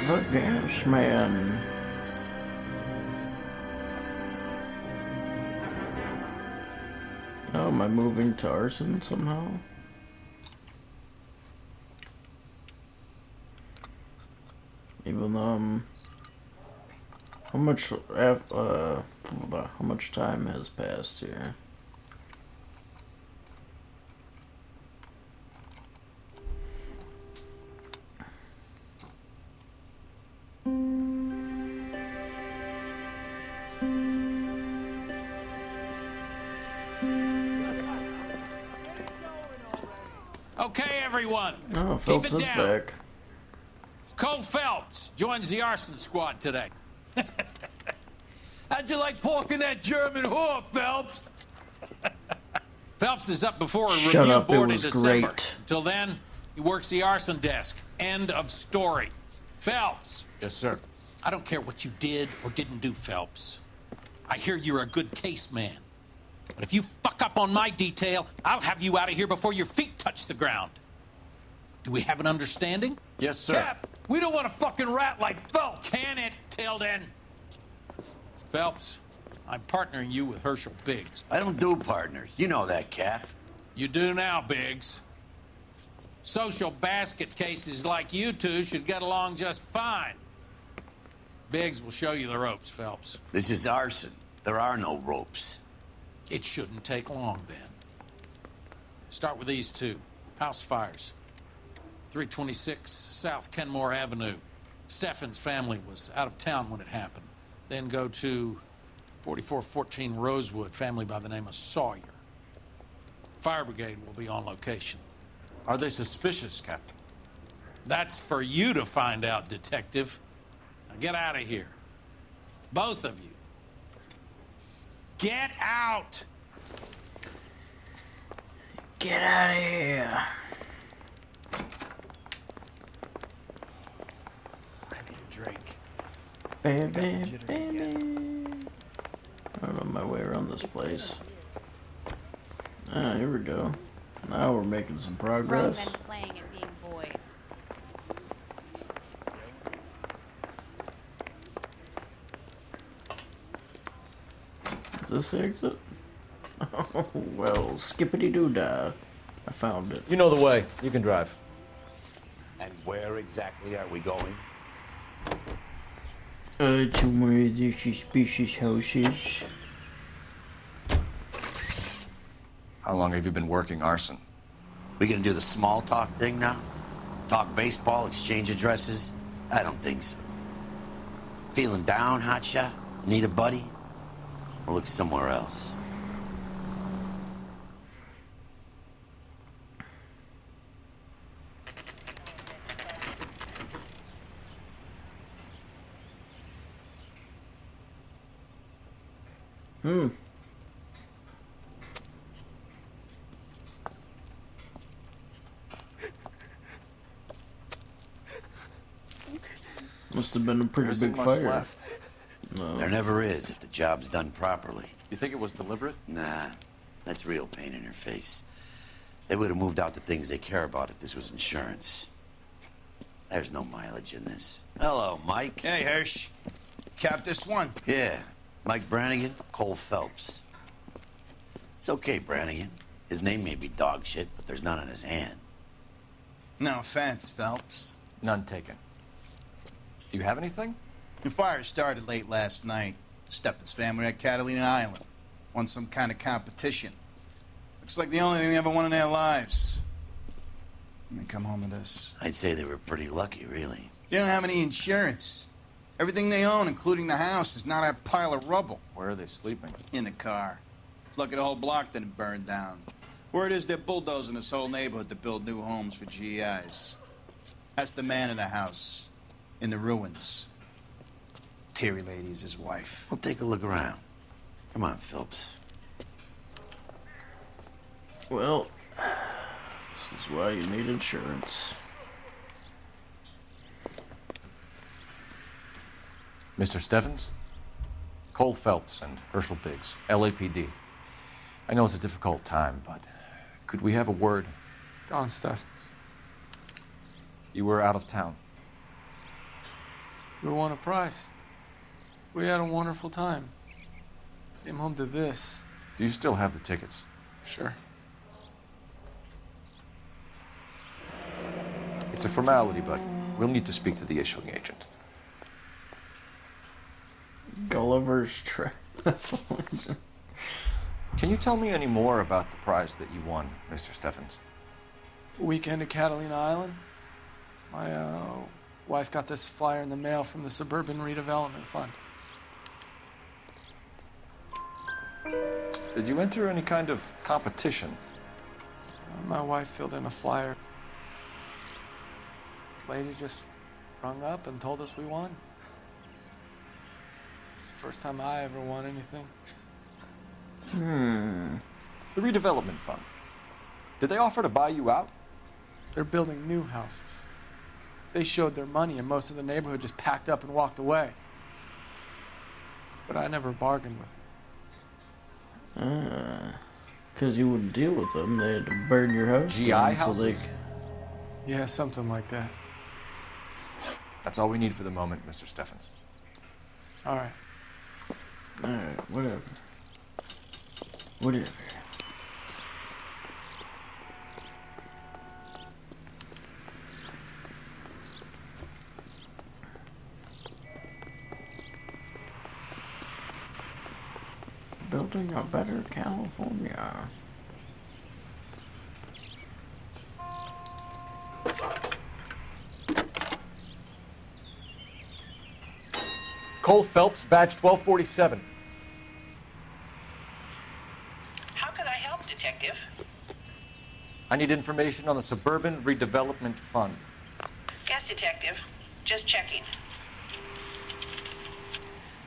The gas man. Oh, am I moving to Arson somehow? Even how much time has passed here? Okay, everyone. Oh, Phelps Keep it is down. back. Cole Phelps joins the arson squad today. How'd you like pork in that German whore, Phelps? Phelps is up before a Shut review up, it board in was December. great. Until then, he works the arson desk. End of story. Phelps. Yes, sir. I don't care what you did or didn't do, Phelps. I hear you're a good case man. But if you fuck up on my detail, I'll have you out of here before your feet touch the ground. Do we have an understanding? Yes, sir. Cap, we don't want a fucking rat like Phelps. Can it, Tilden? Phelps, I'm partnering you with Herschel Biggs. I don't do partners. You know that, Cap. You do now, Biggs. Social basket cases like you two should get along just fine. Biggs will show you the ropes, Phelps. This is arson. There are no ropes. It shouldn't take long, then. Start with these two. House fires. 326 South Kenmore Avenue. Steffen's family was out of town when it happened. Then go to 4414 Rosewood, family by the name of Sawyer. Fire brigade will be on location. Are they suspicious, Captain? That's for you to find out, Detective. Now get out of here. Both of you. Get out! Get out of here. I need a drink. Baby, baby. I'm on my way around this place. Ah, here we go. Now we're making some progress. Grown men playing and being boys. Is this the exit? Oh, well, skippity-doo-dah. I found it. You know the way. You can drive. And where exactly are we going? To one of the suspicious houses. How long have you been working arson? We gonna do the small talk thing now? Talk baseball, exchange addresses? I don't think so. Feeling down, hotshot? Need a buddy? Or look somewhere else? Must have been a pretty There isn't big much fire. left. No. There never is if the job's done properly. You think it was deliberate? Nah, that's real pain in her face. They would have moved out the things they care about if this was insurance. There's no mileage in this. Hello, Mike. Hey, Hirsch. Cap this one. Yeah, Mike Brannigan, Cole Phelps. It's okay, Brannigan. His name may be dog shit, but there's none on his hand. No offense, Phelps. None taken. Do you have anything? The fire started late last night. Steffen's family at Catalina Island. Won some kind of competition. Looks like the only thing they ever won in their lives. And they come home to this. I'd say they were pretty lucky, really. They don't have any insurance. Everything they own, including the house, is not a pile of rubble. Where are they sleeping? In the car. It's lucky the whole block didn't burn down. Word is they're bulldozing this whole neighborhood to build new homes for GIs. That's the man in the house. In the ruins. Terry lady's his wife. We'll take a look around. Come on, Phelps. Well, this is why you need insurance. Mr. Steffens? Cole Phelps and Herschel Biggs, LAPD. I know it's a difficult time, but could we have a word? Don Steffens. You were out of town. We won a prize. We had a wonderful time. Came home to this. Do you still have the tickets? Sure. It's a formality, but we'll need to speak to the issuing agent. Gulliver's Travel. Can you tell me any more about the prize that you won, Mr. Steffens? Weekend at Catalina Island. My wife got this flyer in the mail from the Suburban Redevelopment Fund. Did you enter any kind of competition? My wife filled in a flyer. This lady just rung up and told us we won. It's the first time I ever won anything. The redevelopment fund. Did they offer to buy you out? They're building new houses. They showed their money and most of the neighborhood just packed up and walked away. But I never bargained with them. Because you wouldn't deal with them. They had to burn your house GI down houses? Yeah, something like that. That's all we need for the moment, Mr. Steffens. All right. Alright, whatever. Whatever. Building a better California. Cole Phelps, badge 1247. How can I help, Detective? I need information on the Suburban Redevelopment Fund. Yes, Detective. Just checking.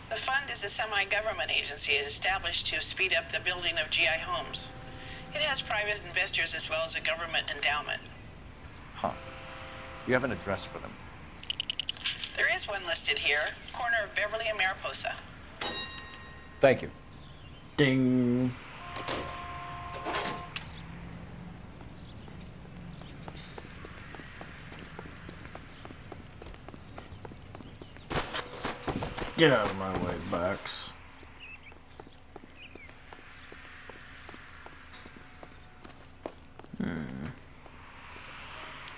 The fund is a semi-government agency established to speed up the building of GI homes. It has private investors as well as a government endowment. Huh. You have an address for them. There is one listed here, corner of Beverly and Mariposa. Thank you. Ding. Get out of my way, Box.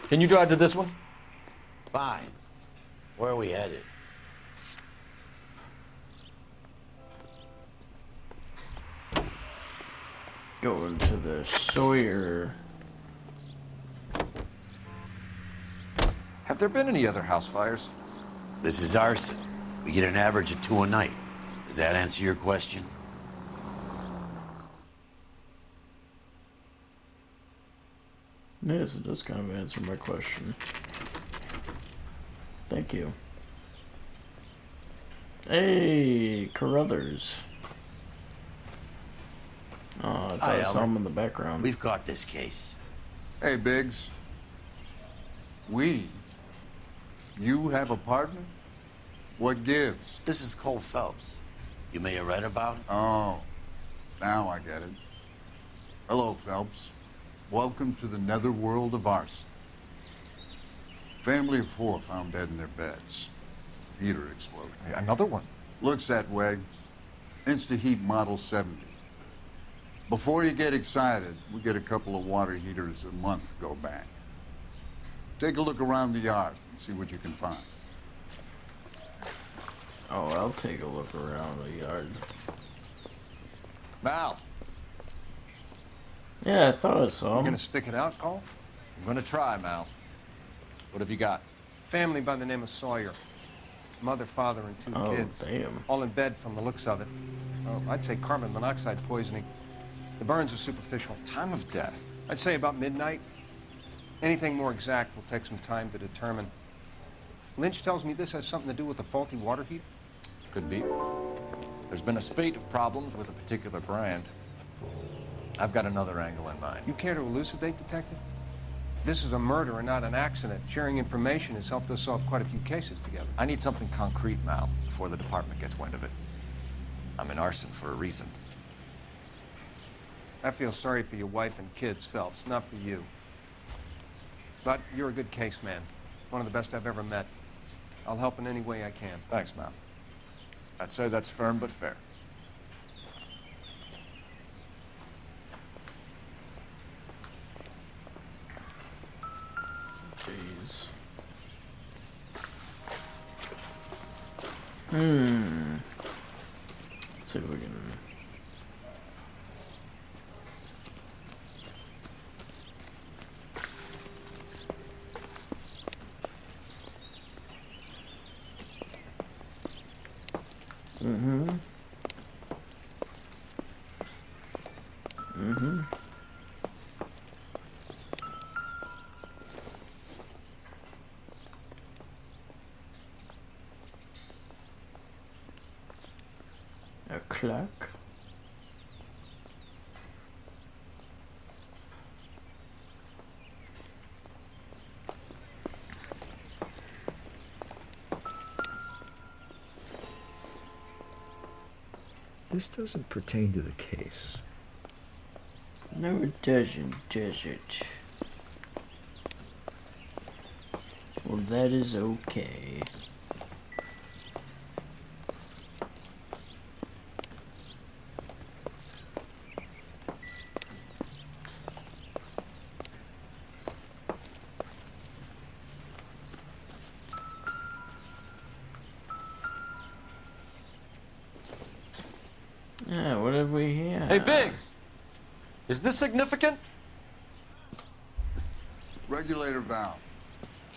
Can you drive to this one? Fine. Where are we headed? Going to the Sawyer. Have there been any other house fires? This is Arson. We get an average of 2 a night. Does that answer your question? Yes, it does kind of answer my question. Thank you. Hey, Carruthers. Oh, I thought Hi, I saw Albert. him in the background. We've caught this case. Hey, Biggs. You have a partner? What gives? This is Cole Phelps. You may have read about him. Oh, now I get it. Hello, Phelps. Welcome to the netherworld of Arson. Family of 4 found dead in their beds. Heater exploded. Hey, another one. Looks that way. Insta-heat Model 70. Before you get excited, we get a couple of water heaters a month go back. Take a look around the yard and see what you can find. Oh, I'll take a look around the yard. Mal, Yeah, I thought I saw You him. gonna stick it out, Cole? I'm gonna try, Mal. What have you got? Family by the name of Sawyer. Mother, father, and 2 Oh, kids. damn. All in bed from the looks of it. Oh, I'd say carbon monoxide poisoning. The burns are superficial. Time of death. I'd say about midnight. Anything more exact will take some time to determine. Lynch tells me this has something to do with a faulty water heater. Could be. There's been a spate of problems with a particular brand. I've got another angle in mind. You care to elucidate, Detective? This is a murder and not an accident. Sharing information has helped us solve quite a few cases together. I need something concrete, Mal, before the department gets wind of it. I'm in Arson for a reason. I feel sorry for your wife and kids, Phelps, not for you. But you're a good case man. One of the best I've ever met. I'll help in any way I can. Thanks, Mom. I'd say that's firm but fair. Jeez. Let's see if we can. A clock. This doesn't pertain to the case. No, it doesn't, does it? Well, that is okay. Yeah, what have we here? Hey, Biggs! Is this significant? Regulator valve.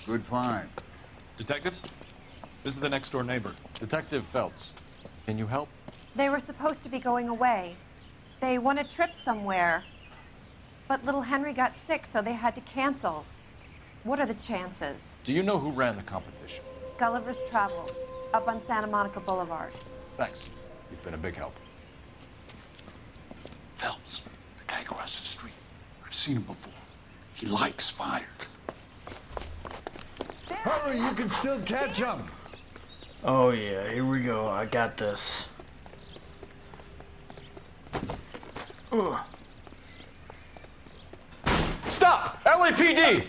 Good find. Detectives? This is the next door neighbor. Detective Phelps, can you help? They were supposed to be going away. They won a trip somewhere. But little Henry got sick, so they had to cancel. What are the chances? Do you know who ran the competition? Gulliver's Travel, up on Santa Monica Boulevard. Thanks. You've been a big help. Phelps, the guy across the street. I've seen him before. He likes fire. Hurry, you can still catch him. Oh yeah, here we go. I got this. Ugh. Stop! LAPD!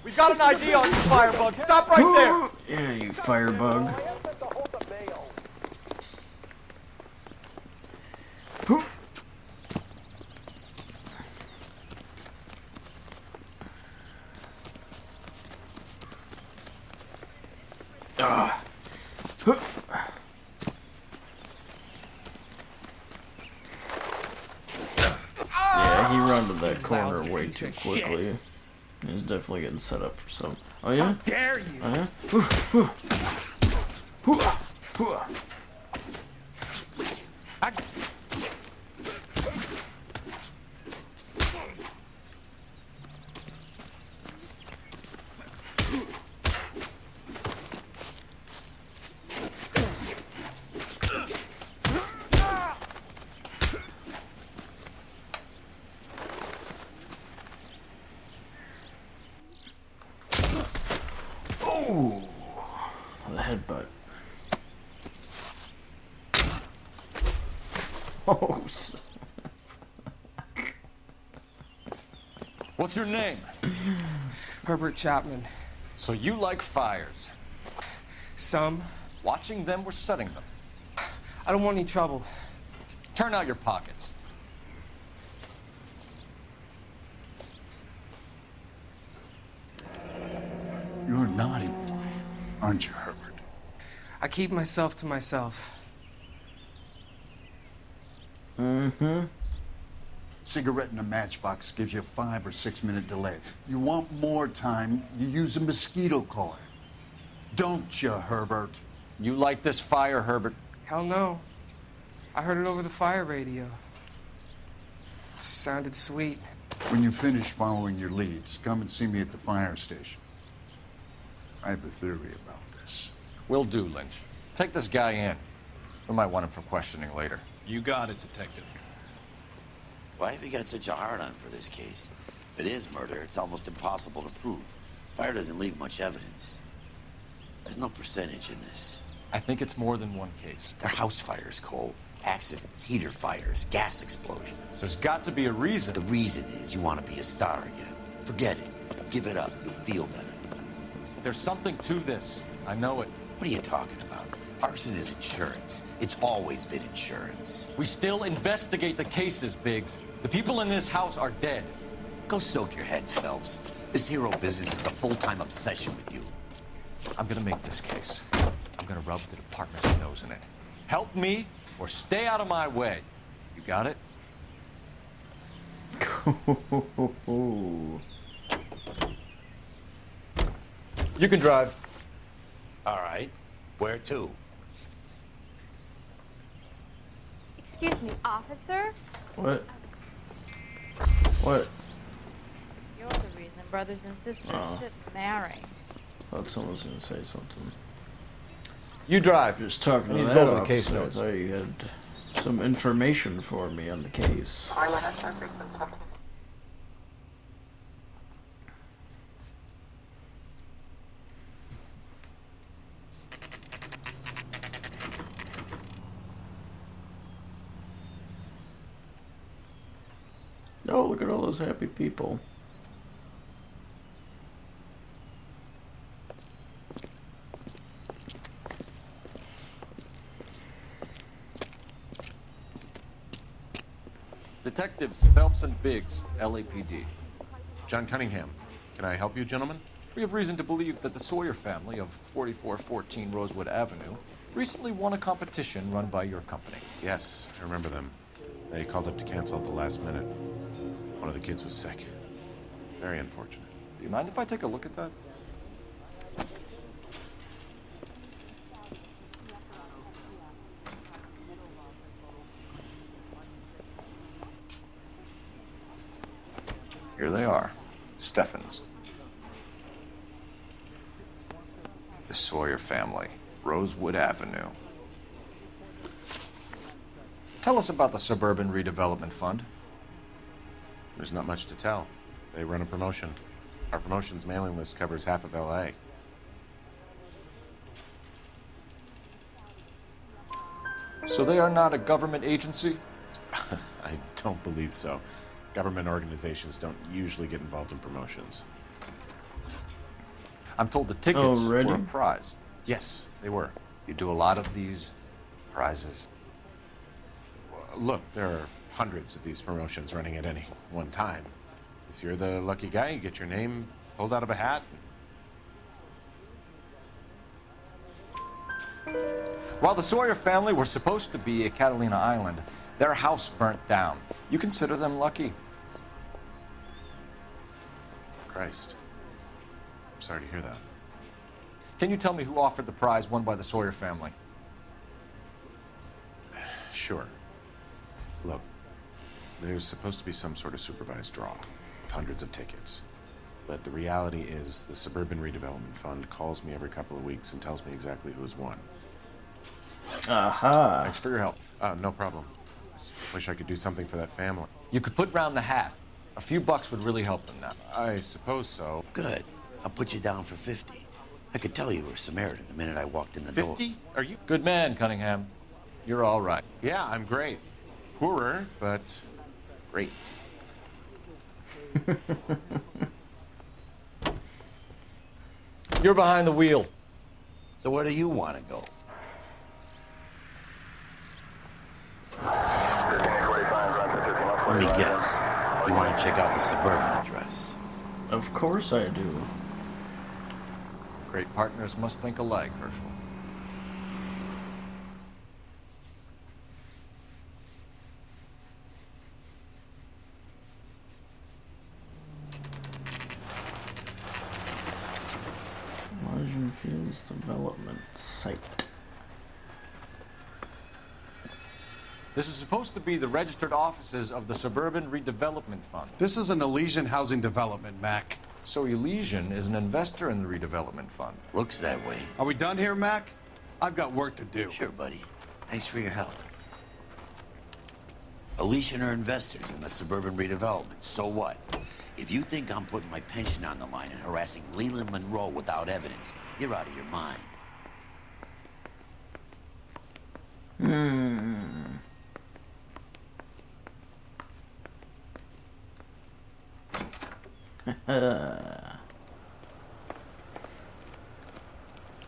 We got an ID on you, Firebug. Stop right there! Yeah, you firebug. Yeah, he run to that corner way too quickly. He's definitely getting set up for some. Oh yeah? How dare you! Oh yeah? Oh, the headbutt. Oh. What's your name? Herbert Chapman. So you like fires. Some. Watching them or setting them? I don't want any trouble. Turn out your pockets. You're a naughty boy, aren't you, Herbert? I keep myself to myself. Mm-hmm. Cigarette in a matchbox gives you a 5 or 6 minute delay. You want more time, you use a mosquito coil. Don't you, Herbert? You like this fire, Herbert? Hell no. I heard it over the fire radio. Sounded sweet. When you finish following your leads, come and see me at the fire station. I have a theory about this. Will do, Lynch. Take this guy in. We might want him for questioning later. You got it, Detective. Why have you got such a hard-on for this case? If it is murder, it's almost impossible to prove. Fire doesn't leave much evidence. There's no percentage in this. I think it's more than one case. They're house fires, Cole. Accidents, heater fires, gas explosions. There's got to be a reason. The reason is you want to be a star again. Forget it. Give it up. You'll feel better. There's something to this. I know it. What are you talking about? Arson is insurance. It's always been insurance. We still investigate the cases, Biggs. The people in this house are dead. Go soak your head, Phelps. This hero business is a full-time obsession with you. I'm gonna make this case. I'm gonna rub the department's nose in it. Help me or stay out of my way. You got it? You can drive. All right. Where to? Excuse me, officer? What? What? You're the reason brothers and sisters shouldn't marry. Thought someone was gonna say something. You drive. Just talking to I need that to go over the case officer. I notes. thought you had some information for me on the case. Oh, look at all those happy people. Detectives Phelps and Biggs, LAPD. John Cunningham. Can I help you, gentlemen? We have reason to believe that the Sawyer family of 4414 Rosewood Avenue recently won a competition run by your company. Yes, I remember them. They called up to cancel at the last minute. One of the kids was sick. Very unfortunate. Do you mind if I take a look at that? Here they are. Steffens. The Sawyer family, Rosewood Avenue. Tell us about the Suburban Redevelopment Fund. There's not much to tell. They run a promotion. Our promotion's mailing list covers half of LA. So they are not a government agency? I don't believe so. Government organizations don't usually get involved in promotions. I'm told the tickets Already? were a prize. Yes, they were. You do a lot of these prizes. Look, there are hundreds of these promotions running at any one time. If you're the lucky guy, you get your name pulled out of a hat. While the Sawyer family were supposed to be at Catalina Island, their house burnt down. You consider them lucky? Christ. I'm sorry to hear that. Can you tell me who offered the prize won by the Sawyer family? Sure. Look, there's supposed to be some sort of supervised draw with hundreds of tickets. But the reality is the Suburban Redevelopment Fund calls me every couple of weeks and tells me exactly who has won. Aha. Thanks for your help. No problem. Just wish I could do something for that family. You could put round the hat. A few bucks would really help them now. I suppose so. Good. I'll put you down for 50. I could tell you were Samaritan the minute I walked in the door. 50? Are you? Good man, Cunningham. You're all right. Yeah, I'm great. Poorer, but great. You're behind the wheel. So where do you want to go? Let me guess. You want to check out the Suburban address? Of course I do. Great partners must think alike, Herschel. Margin Fields Development Site. This is supposed to be the registered offices of the Suburban Redevelopment Fund. This is an Elysian housing development, Mac. So Elysian is an investor in the redevelopment fund. Looks that way. Are we done here, Mac? I've got work to do. Sure, buddy. Thanks for your help. Elysian are investors in the Suburban Redevelopment. So what? If you think I'm putting my pension on the line and harassing Leland Monroe without evidence, you're out of your mind.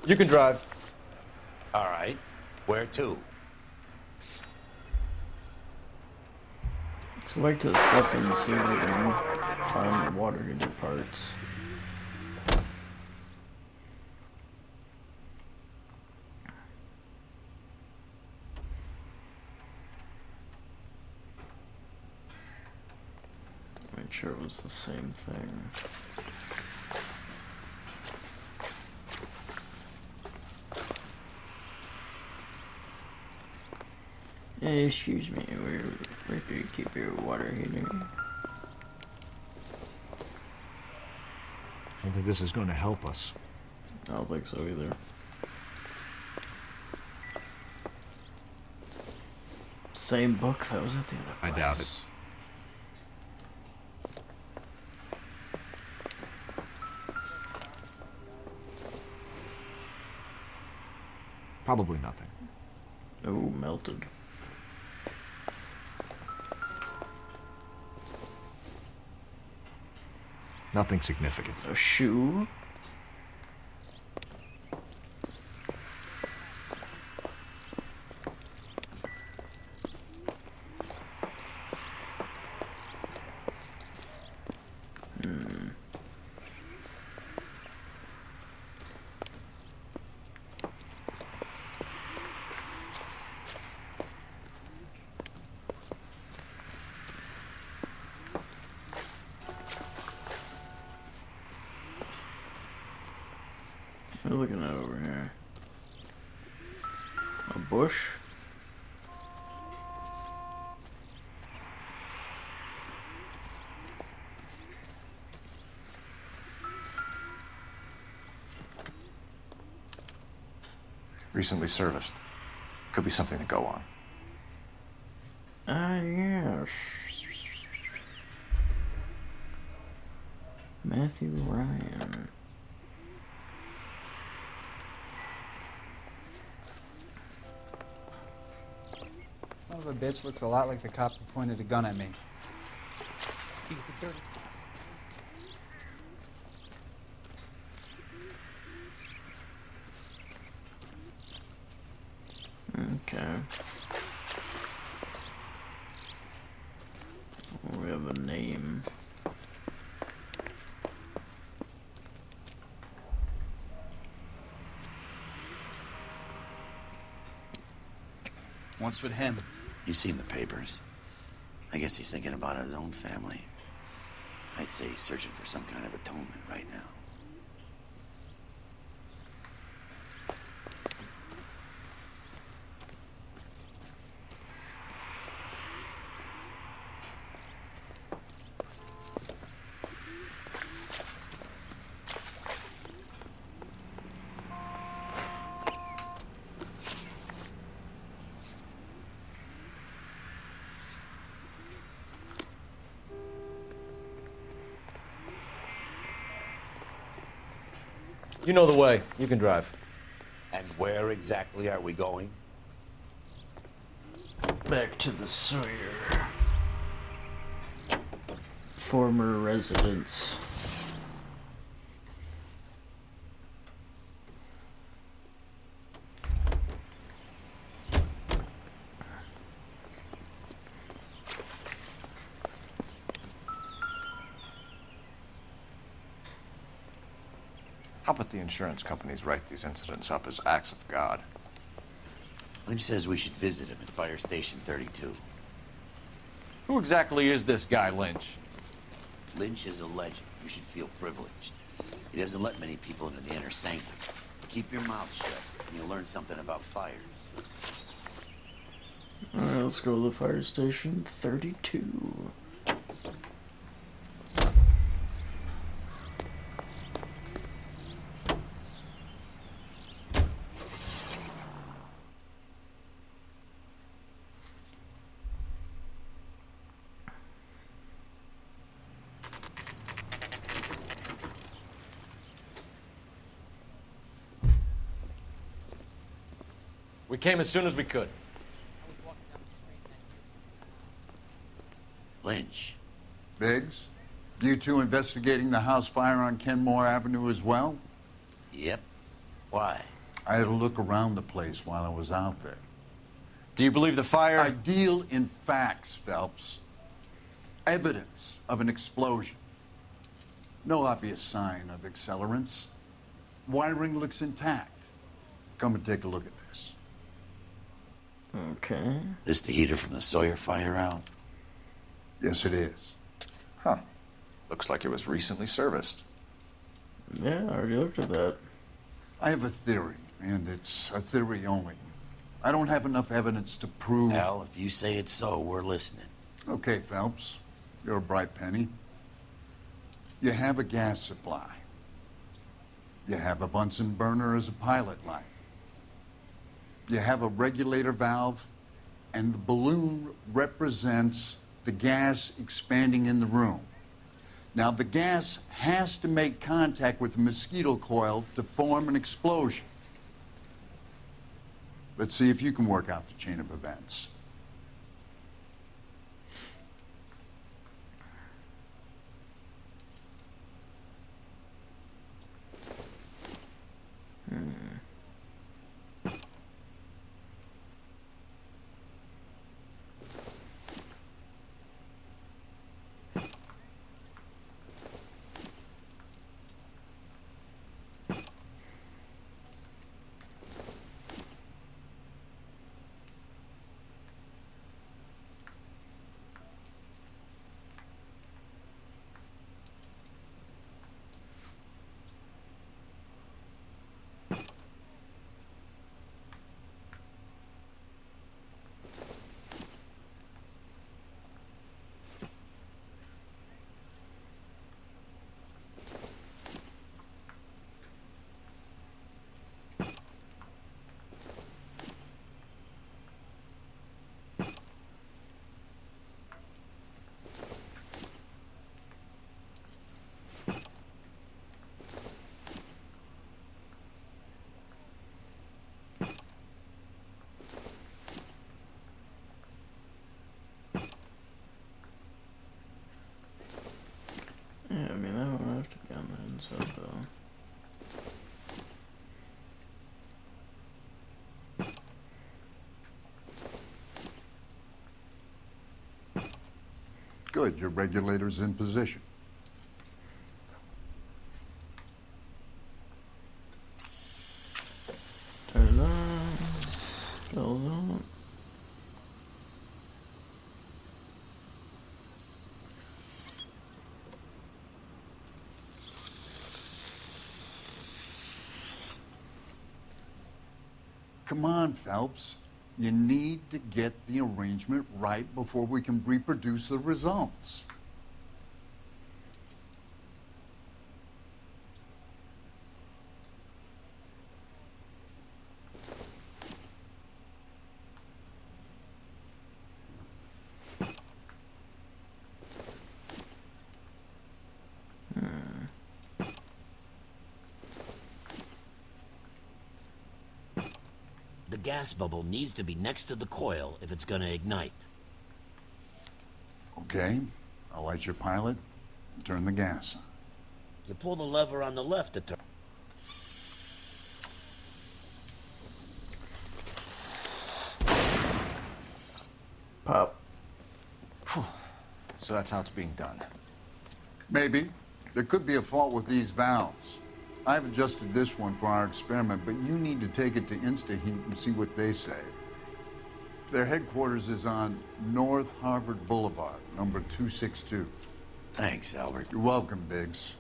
You can drive. All right. Where to? Let's go back to the stuff and see if we can find the water heater parts. Make sure it was the same thing. Excuse me, where do you keep your water heater? I don't think this is going to help us. I don't think so either. Same book that was at the other place. I doubt it. Probably nothing. Oh, melted. Nothing significant. A shoe? What are we looking at over here? A bush? Recently serviced. Could be something to go on. Ah, yes. Matthew Ryan. Son of a bitch looks a lot like the cop who pointed a gun at me. He's the dirty. Okay. We have a name. What's with him? You've seen the papers. I guess he's thinking about his own family. I'd say he's searching for some kind of atonement right now. You know the way. You can drive. And where exactly are we going? Back to the Sawyer. Former residence. How about the insurance companies write these incidents up as acts of God? Lynch says we should visit him at Fire Station 32. Who exactly is this guy, Lynch? Lynch is a legend. You should feel privileged. He doesn't let many people into the inner sanctum. Keep your mouth shut, and you'll learn something about fires. Alright, let's go to the Fire Station 32. We came as soon as we could. Lynch. Biggs, you two investigating the house fire on Kenmore Avenue as well? Yep. Why? I had a look around the place while I was out there. Do you believe the fire? I deal in facts, Phelps. Evidence of an explosion. No obvious sign of accelerants. Wiring looks intact. Come and take a look at this. Okay. This the heater from the Sawyer fire, Al? Yes, it is. Huh. Looks like it was recently serviced. Yeah, I already looked at that. I have a theory, and it's a theory only. I don't have enough evidence to prove... Al, if you say it's so, we're listening. Okay, Phelps. You're a bright penny. You have a gas supply. You have a Bunsen burner as a pilot light. You have a regulator valve, and the balloon represents the gas expanding in the room. Now, the gas has to make contact with the mosquito coil to form an explosion. Let's see if you can work out the chain of events. Yeah, I mean, that would have to be on the inside, though. Good, your regulator's in position. Turn it on. Goes on. Come on, Phelps. You need to get the arrangement right before we can reproduce the results. The gas bubble needs to be next to the coil if it's gonna ignite. Okay, I'll light your pilot and turn the gas on. You pull the lever on the left to turn. Pop. So that's how it's being done. Maybe. There could be a fault with these valves. I've adjusted this one for our experiment, but you need to take it to InstaHeat and see what they say. Their headquarters is on North Harvard Boulevard, number 262. Thanks, Albert. You're welcome, Biggs.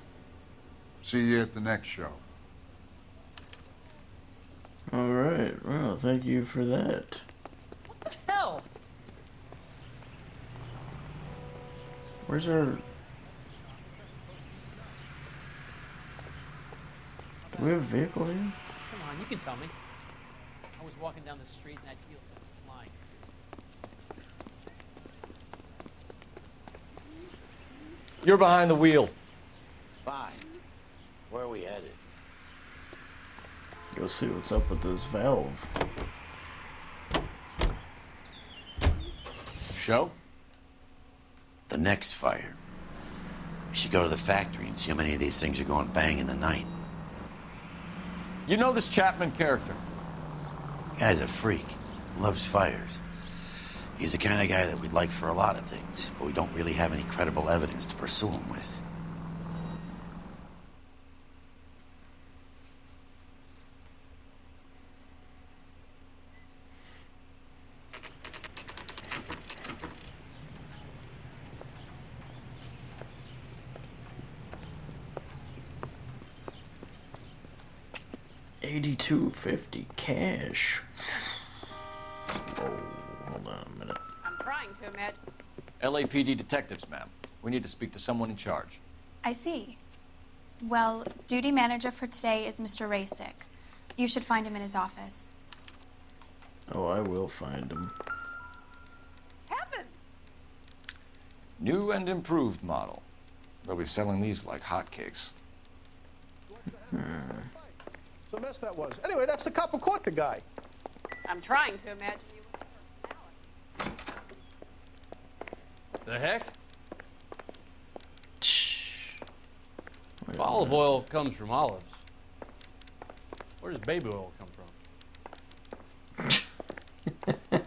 See you at the next show. All right. Well, thank you for that. What the hell? Where's our... Do we have a vehicle here? Come on, you can tell me. I was walking down the street and that heel set was flying. You're behind the wheel. Fine. Where are we headed? Go see what's up with this valve. Show? The next fire. We should go to the factory and see how many of these things are going bang in the night. You know this Chapman character? Guy's a freak. Loves fires. He's the kind of guy that we'd like for a lot of things, but we don't really have any credible evidence to pursue him with. $82.50 cash. Oh, hold on a minute. I'm trying to imagine. LAPD detectives, ma'am. We need to speak to someone in charge. I see. Well, duty manager for today is Mr. Rasick. You should find him in his office. Oh, I will find him. Heavens! New and improved model. They'll be selling these like hotcakes. So mess that was. Anyway, that's the cop who caught the guy. I'm trying to imagine you with a personality. The heck? Olive oil comes from olives. Where does baby oil come from?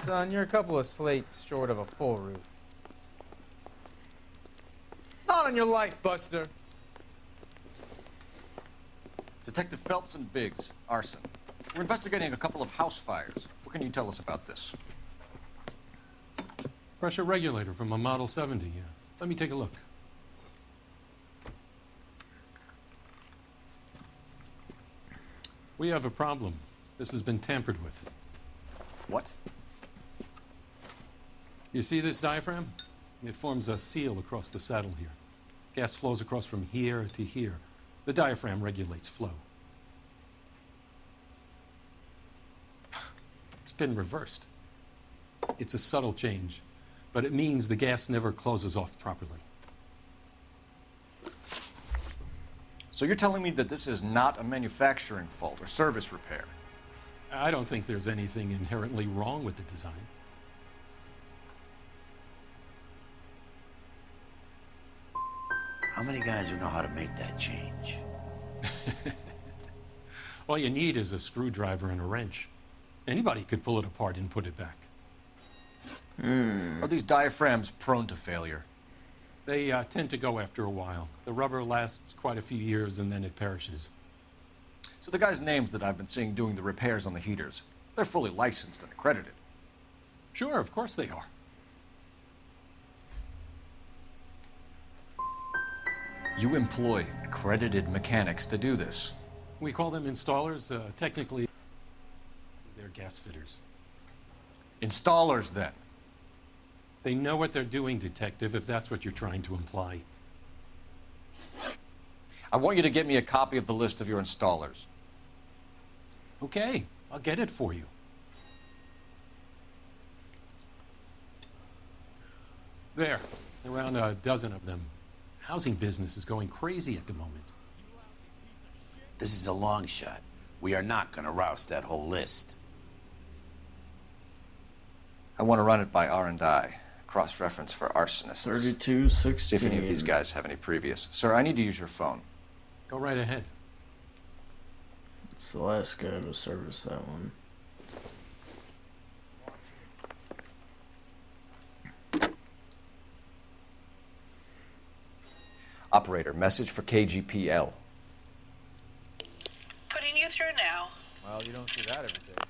Son, you're a couple of slates short of a full roof. Not on your life, Buster. Detective Phelps and Biggs, Arson. We're investigating a couple of house fires. What can you tell us about this? Pressure regulator from a Model 70, yeah. Let me take a look. We have a problem. This has been tampered with. What? You see this diaphragm? It forms a seal across the saddle here. Gas flows across from here to here. The diaphragm regulates flow. It's been reversed. It's a subtle change, but it means the gas never closes off properly. So you're telling me that this is not a manufacturing fault or service repair? I don't think there's anything inherently wrong with the design. How many guys would know how to make that change? All you need is a screwdriver and a wrench. Anybody could pull it apart and put it back. Are these diaphragms prone to failure? They tend to go after a while. The rubber lasts quite a few years and then it perishes. So the guys' names that I've been seeing doing the repairs on the heaters, they're fully licensed and accredited. Sure, of course they are. You employ accredited mechanics to do this. We call them installers. Technically, they're gas fitters. Installers, then? They know what they're doing, Detective, if that's what you're trying to imply. I want you to get me a copy of the list of your installers. Okay, I'll get it for you. There, around a dozen of them. Housing business is going crazy at the moment. This is a long shot. We are not going to rouse that whole list. I want to run it by R&I. Cross-reference for arsonists. 3216. See if any of these guys have any previous. Sir, I need to use your phone. Go right ahead. It's the last guy to service that one. Operator, message for KGPL. Putting you through now. Well, you don't see that every day.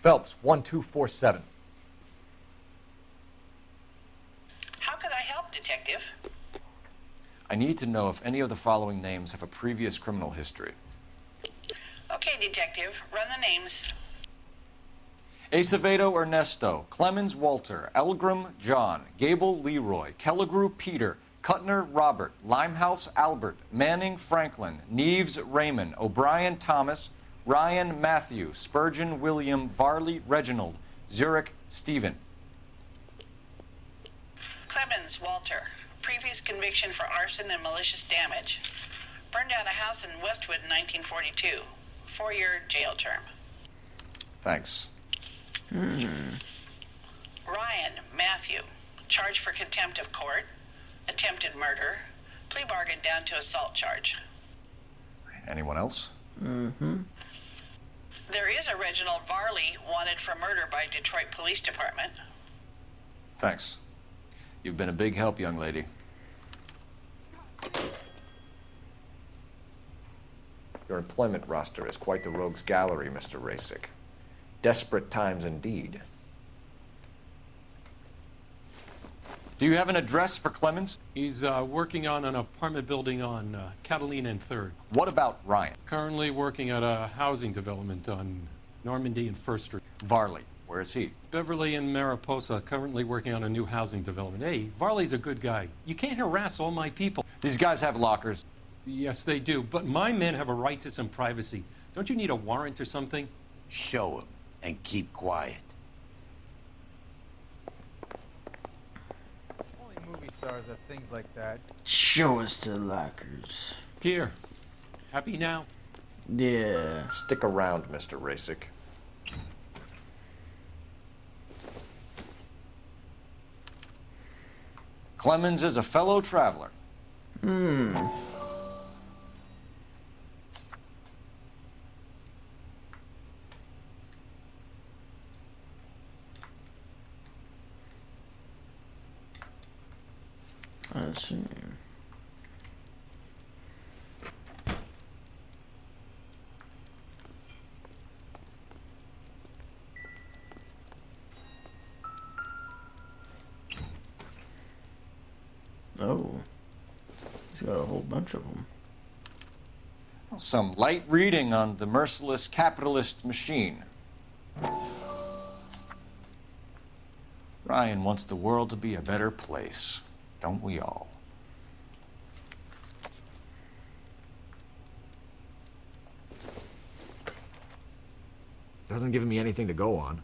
Phelps, 1247. How could I help, Detective? I need to know if any of the following names have a previous criminal history. Okay, Detective, run the names. Acevedo Ernesto, Clemens Walter, Elgram John, Gable Leroy, Kelligrew Peter, Kuttner Robert, Limehouse Albert, Manning Franklin, Neves Raymond, O'Brien Thomas, Ryan Matthew, Spurgeon William, Varley Reginald, Zurich Stephen. Clemens Walter. Previous conviction for arson and malicious damage. Burned down a house in Westwood in 1942. 4-year jail term. Thanks. Ryan Matthew. Charged for contempt of court, attempted murder, Plea bargain down to assault charge. Anyone else? Mm-hmm. There is a Reginald Varley wanted for murder by Detroit Police Department. Thanks. You've been a big help, young lady. Your employment roster is quite the rogues gallery, Mr. Rasick. Desperate times indeed. Do you have an address for Clemens? He's working on an apartment building on Catalina and 3rd. What about Ryan? Currently working at a housing development on Normandy and 1st Street. Varley, where is he? Beverly and Mariposa, currently working on a new housing development. Hey, Varley's a good guy. You can't harass all my people. These guys have lockers. Yes, they do, but my men have a right to some privacy. Don't you need a warrant or something? Show him and keep quiet. Only movie stars have things like that. Show us the lockers. Here. Happy now? Yeah. Stick around, Mr. Rasick. Clemens is a fellow traveler. Hmm. I see. Oh. He's got a whole bunch of them. Some light reading on the merciless capitalist machine. Ryan wants the world to be a better place, don't we all? Doesn't give me anything to go on.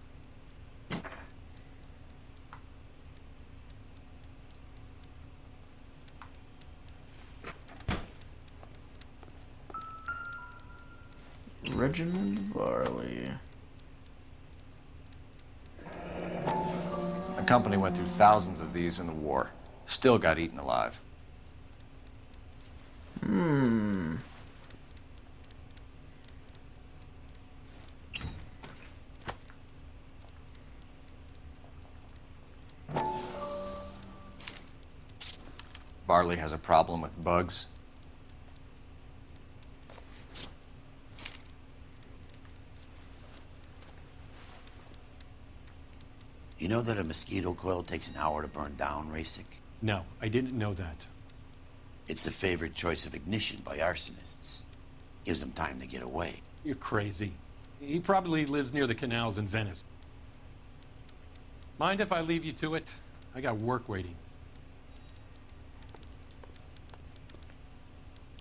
Reginald Varley. The company went through thousands of these in the war. Still got eaten alive. Hmm. Varley has a problem with bugs. You know that a mosquito coil takes an hour to burn down, Rasick? No, I didn't know that. It's the favorite choice of ignition by arsonists. Gives them time to get away. You're crazy. He probably lives near the canals in Venice. Mind if I leave you to it? I got work waiting.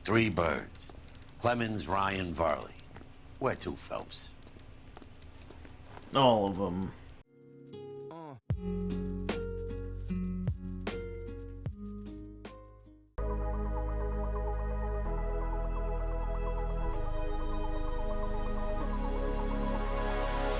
3 birds. Clemens, Ryan, Varley. Where to, Phelps? All of them.